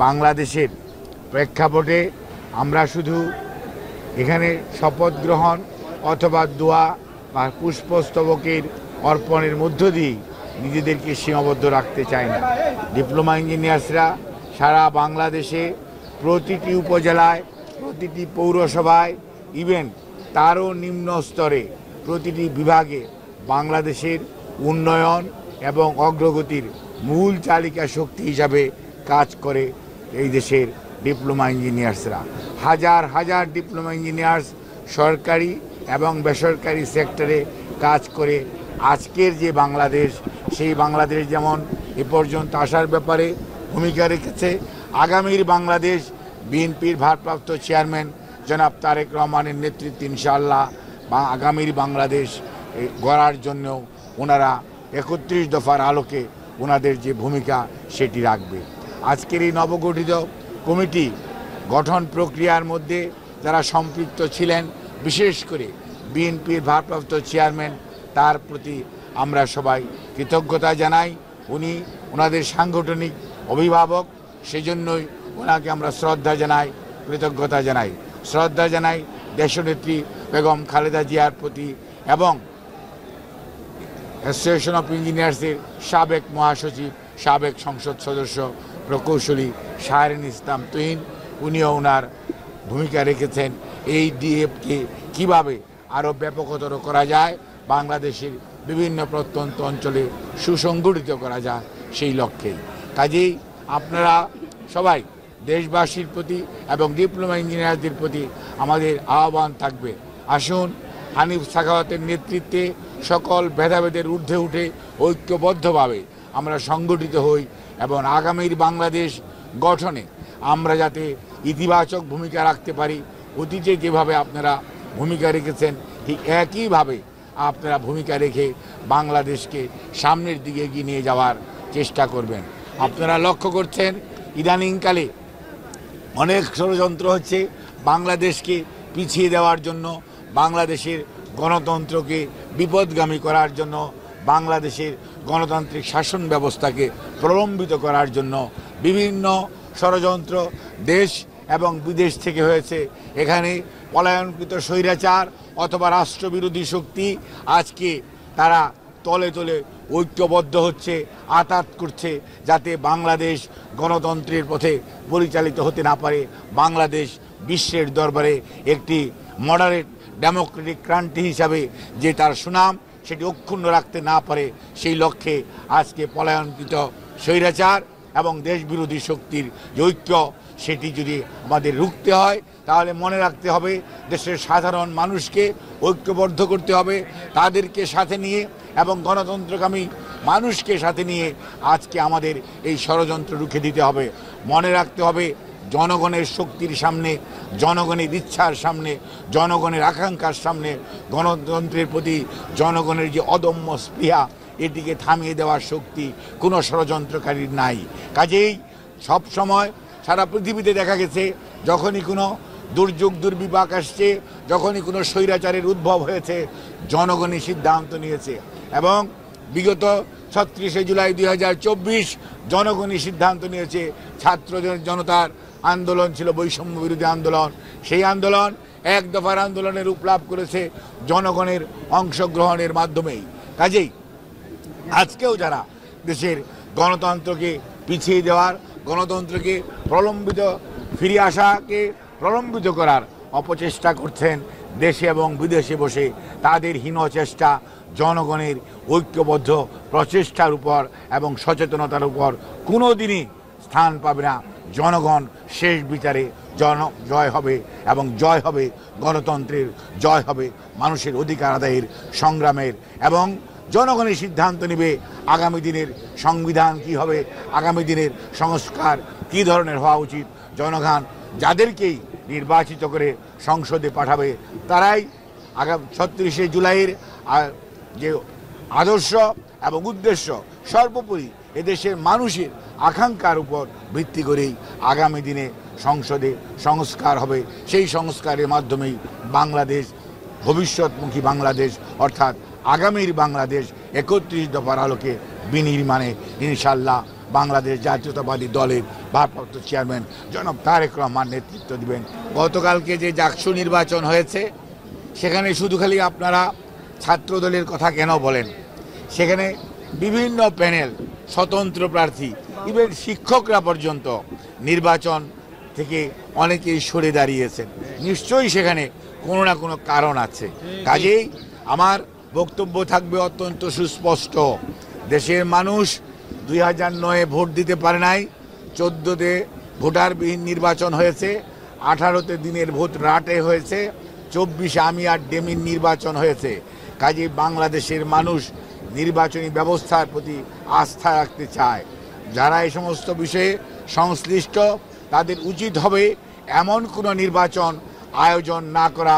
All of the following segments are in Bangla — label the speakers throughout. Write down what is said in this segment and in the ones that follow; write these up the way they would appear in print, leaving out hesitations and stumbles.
Speaker 1: বাংলাদেশের প্রেক্ষাপটে আমরা শুধু এখানে শপথ গ্রহণ অথবা দোয়া বা পুষ্পস্তবকের অর্পণের মধ্য দিয়ে নিজেদেরকে সীমাবদ্ধ রাখতে চাই না। ডিপ্লোমা ইঞ্জিনিয়ার্সরা সারা বাংলাদেশে প্রতিটি উপজেলায়, প্রতিটি পৌরসভায়, ইভেন তারও নিম্ন স্তরে প্রতিটি বিভাগে বাংলাদেশের উন্নয়ন এবং অগ্রগতির মূল চালিকা শক্তি হিসাবে কাজ করে এই দেশের ডিপ্লোমা ইঞ্জিনিয়ার্সরা। হাজার হাজার ডিপ্লোমা ইঞ্জিনিয়ার্স সরকারি এবং বেসরকারি সেক্টরে কাজ করে আজকের যে বাংলাদেশ, সেই বাংলাদেশ যেমন এ পর্যন্ত আসার ব্যাপারে ভূমিকা রেখেছে, আগামীর বাংলাদেশ বিএনপির ভারপ্রাপ্ত চেয়ারম্যান জনাব তারেক রহমানের নেতৃত্বে ইনশাআল্লাহ বা আগামীর বাংলাদেশ গড়ার জন্য ওনারা ৩১ দফার আলোকে ওনাদের যে ভূমিকা সেটি রাখবে। আজকের এই নবগঠিত কমিটি গঠন প্রক্রিয়ার মধ্যে যারা সম্পৃক্ত ছিলেন, বিশেষ করে বিএনপির ভারপ্রাপ্ত চেয়ারম্যান, তার প্রতি আমরা সবাই কৃতজ্ঞতা জানাই। উনি ওনাদের সাংগঠনিক অভিভাবক, সেজন্যই ওনাকে আমরা শ্রদ্ধা জানাই, কৃতজ্ঞতা জানাই। শ্রদ্ধা জানাই দেশনেত্রী বেগম খালেদা জিয়ার প্রতি এবং অ্যাসোসিয়েশন অফ ইঞ্জিনিয়ার্সের সাবেক মহাসচিব, সাবেক সংসদ সদস্য প্রকৌশলী শাহরিন ইসলাম তুহিন, উনিও ওনার ভূমিকা রেখেছেন এই ডিএফকে কীভাবে আরও ব্যাপকতর করা যায়, বাংলাদেশের বিভিন্ন প্রত্যন্ত অঞ্চলে সুসংগঠিত করা যায় সেই লক্ষ্যে। কাজেই আপনারা সবাই দেশবাসীর প্রতি এবং ডিপ্লোমা ইঞ্জিনিয়ারদের প্রতি আমাদের আহ্বান থাকবে, আসুন হানিফ সাখাওয়াতের নেতৃত্বে সকল ভেদাভেদের ঊর্ধ্বে উঠে ঐক্যবদ্ধভাবে আমরা সংগঠিত হই এবং আগামীর বাংলাদেশ গঠনে আমরা যাতে ইতিবাচক ভূমিকা রাখতে পারি। অতীতে যেভাবে আপনারা ভূমিকা রেখেছেন ঠিক একইভাবে আপনারা ভূমিকা রেখে বাংলাদেশকে সামনের দিকে এগিয়ে নিয়ে যাওয়ার চেষ্টা করবেন। আপনারা লক্ষ্য করছেন ইদানিংকালে অনেক ষড়যন্ত্র হচ্ছে বাংলাদেশকে পিছিয়ে দেওয়ার জন্য, বাংলাদেশের গণতন্ত্রকে বিপদগামী করার জন্য, বাংলাদেশের গণতান্ত্রিক শাসন ব্যবস্থাকে প্রলম্বিত করার জন্য বিভিন্ন ষড়যন্ত্র দেশ এবং বিদেশ থেকে হয়েছে। এখানে পলায়নকৃত স্বৈরাচার অথবা রাষ্ট্রবিরোধী শক্তি আজকে তারা তলে তলে ঐক্যবদ্ধ হচ্ছে, আঘাত করছে যাতে বাংলাদেশ গণতন্ত্রের পথে পরিচালিত হতে না পারে, বাংলাদেশ বিশ্বের দরবারে একটি মডারেট ডেমোক্রেটিক কান্ট্রি হিসাবে যে তার সুনাম সেটি অক্ষুণ্ণ রাখতে না পারে, সেই লক্ষ্যে আজকে পলায়নকৃত স্বৈরাচার এবং দেশবিরোধী শক্তির যে ঐক্য সেটি যদি আমাদের রুখতে হয় তাহলে মনে রাখতে হবে দেশের সাধারণ মানুষকে ঐক্যবদ্ধ করতে হবে, তাদেরকে সাথে নিয়ে এবং গণতন্ত্রকামী মানুষকে সাথে নিয়ে আজকে আমাদের এই ষড়যন্ত্র রুখে দিতে হবে। মনে রাখতে হবে জনগণের শক্তির সামনে, জনগণের ইচ্ছার সামনে, জনগণের আকাঙ্ক্ষার সামনে গণতন্ত্রের প্রতি জনগণের যে অদম্য স্পৃহা, এটিকে থামিয়ে দেওয়ার শক্তি কোনো ষড়যন্ত্রকারীর নাই। কাজেই সব সময় সারা পৃথিবীতে দেখা গেছে যখনই কোনো দুর্যোগ দুর্বিপাক আসছে, যখনই কোনো স্বৈরাচারের উদ্ভব হয়েছে, জনগণই সিদ্ধান্ত নিয়েছে এবং বিগত ৩৬শে জুলাই ২০২৪ জনগণই সিদ্ধান্ত নিয়েছে। ছাত্র জনতার আন্দোলন ছিল বৈষম্য বিরোধী আন্দোলন, সেই আন্দোলন এক দফার আন্দোলনের রূপ লাভ করেছে জনগণের অংশগ্রহণের মাধ্যমেই। কাজেই আজকেও যারা দেশের গণতন্ত্রকে পিছিয়ে দেওয়ার, গণতন্ত্রকে ফিরে আসাকে প্রলম্বিত করার অপচেষ্টা করছেন দেশে এবং বিদেশে বসে, তাদের হীন চেষ্টা জনগণের ঐক্যবদ্ধ প্রচেষ্টার উপর এবং সচেতনতার উপর কোনো দিনই স্থান পাবে না। জনগণ শেষ বিচারে জয় হবে এবং জয় হবে গণতন্ত্রের, জয় হবে মানুষের অধিকার আদায়ের সংগ্রামের এবং জনগণের সিদ্ধান্ত নেবে আগামী দিনের সংবিধান কি হবে, আগামী দিনের সংস্কার কি ধরনের হওয়া উচিত। জনগণ যাদেরকেই নির্বাচিত করে সংসদে পাঠাবে তারাই আগামী ৩৬শে জুলাইয়ের যে আদর্শ এবং উদ্দেশ্য সর্বোপরি এদেশের মানুষের আকাঙ্ক্ষার উপর ভিত্তি করেই আগামী দিনে সংসদে সংস্কার হবে। সেই সংস্কারের মাধ্যমেই বাংলাদেশ ভবিষ্যৎমুখী বাংলাদেশ অর্থাৎ আগামীর বাংলাদেশ ৩১ দফার আলোকে বিনির্মাণে ইনশাল্লাহ বাংলাদেশ জাতীয়তাবাদী দলের ভারপ্রাপ্ত চেয়ারম্যান জনাব তারেক রহমান নেতৃত্ব দিবেন। গতকালকে যে জাকসু নির্বাচন হয়েছে সেখানে শুধু খালি আপনারা ছাত্র দলের কথা কেন বলেন? সেখানে বিভিন্ন প্যানেল, স্বতন্ত্র প্রার্থী, ইভেন শিক্ষকরা পর্যন্ত নির্বাচন থেকে অনেকেই সরে দাঁড়িয়েছেন। নিশ্চয়ই সেখানে কোনো না কোনো কারণ আছে। কাজেই আমার বক্তব্য থাকবে অত্যন্ত সুস্পষ্ট। দেশের মানুষ 2009-এ ভোট দিতে পারে নাই, 14-তে ভোটারবিহীন নির্বাচন হয়েছে, 18-তে দিনের ভোট রাটে হয়েছে, 24-এ আমি আর ডেমির নির্বাচন হয়েছে। কাজেই বাংলাদেশের মানুষ নির্বাচনী ব্যবস্থার প্রতি আস্থা রাখতে চায়। যারা এই সমস্ত বিষয়ে সংশ্লিষ্ট তাদের উচিত হবে এমন কোনো নির্বাচন আয়োজন না করা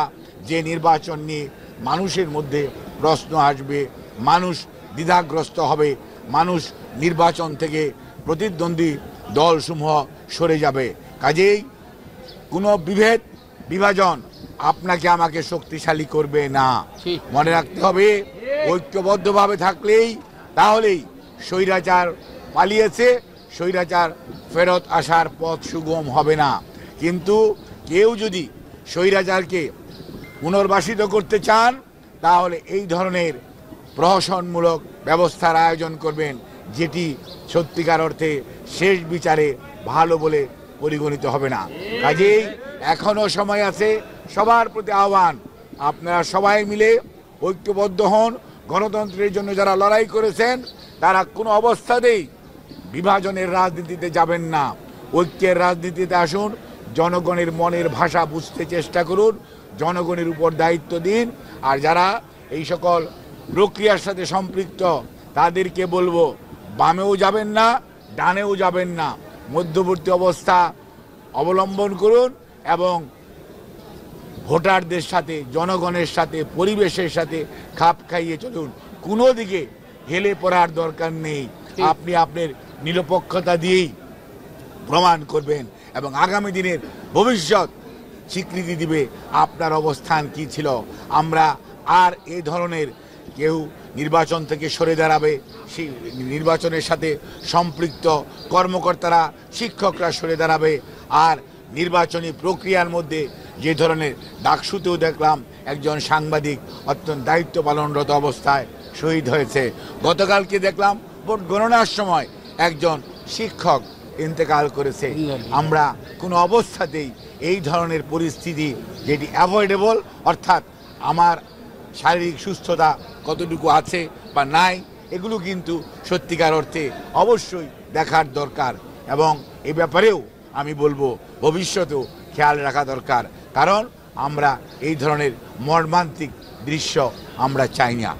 Speaker 1: যে নির্বাচন নিয়ে মানুষের মধ্যে প্রশ্ন আসবে, মানুষ দ্বিধাগ্রস্ত হবে, মানুষ নির্বাচন থেকে প্রতিদ্বন্দ্বী দলসমূহ সরে যাবে। কাজেই কোনো বিভাজন আপনাকে আমাকে শক্তিশালী করবে না। মনে রাখতে হবে ঐক্যবদ্ধভাবে থাকলেই তাহলেই স্বৈরাচার পালিয়েছে, স্বৈরাচার ফেরত আসার পথ সুগম হবে না। কিন্তু কেউ যদি স্বৈরাচারকে পুনর্বাসিত করতে চান তাহলে এই ধরনের প্রহসনমূলক ব্যবস্থার আয়োজন করবেন, যেটি সত্যিকার অর্থে শেষ বিচারে ভালো বলে পরিগণিত হবে না। কাজেই এখনো সময় আছে। সবার প্রতি আহ্বান, আপনারা সবাই মিলে ঐক্যবদ্ধ হন। গণতন্ত্রের জন্য যারা লড়াই করেছেন তারা কোনো অবস্থাতেই বিভাজনের রাজনীতিতে যাবেন না, ঐক্যের রাজনীতিতে আসুন। জনগণের মনের ভাষা বুঝতে চেষ্টা করুন, জনগণের উপর দায়িত্ব দিন। আর যারা এই সকল প্রক্রিয়ার সাথে সম্পৃক্ত তাদেরকে বলবো, বামেও যাবেন না, ডানেও যাবেন না, মধ্যবর্তী অবস্থা অবলম্বন করুন এবং ভোটারদের সাথে, জনগণের সাথে, পরিবেশের সাথে খাপ খাইয়ে চলুন। কোনো দিকে হেলে পড়ার দরকার নেই। আপনি আপনার নিরপেক্ষতা দিয়েই প্রমাণ করবেন এবং আগামী দিনের ভবিষ্যৎ স্বীকৃতি দিবে আপনার অবস্থান কি ছিল। আমরা আর এই ধরনের কেউ নির্বাচন থেকে সরে দাঁড়াবে, সেই নির্বাচনের সাথে সম্পৃক্ত কর্মকর্তারা, শিক্ষকরা সরে দাঁড়াবে। আর নির্বাচনী প্রক্রিয়ার মধ্যে যে ধরনের ডাকসুতেও দেখলাম একজন সাংবাদিক অত্যন্ত দায়িত্ব পালনরত অবস্থায় শহীদ হয়েছে, গতকালকে দেখলাম ভোট গণনার সময় একজন শিক্ষক ইন্তেকাল করেছে। আমরা কোনো অবস্থাতেই এই ধরনের পরিস্থিতি যেটি অ্যাভয়েডেবল, অর্থাৎ আমার শারীরিক সুস্থতা কতটুকু আছে বা নাই, এগুলো কিন্তু সত্যিকার অর্থে অবশ্যই দেখার দরকার। এবং এ ব্যাপারেও আমি বলবো ভবিষ্যতেও খেয়াল রাখা দরকার, কারণ আমরা এই ধরনের মর্মান্তিক দৃশ্য আমরা চাই না।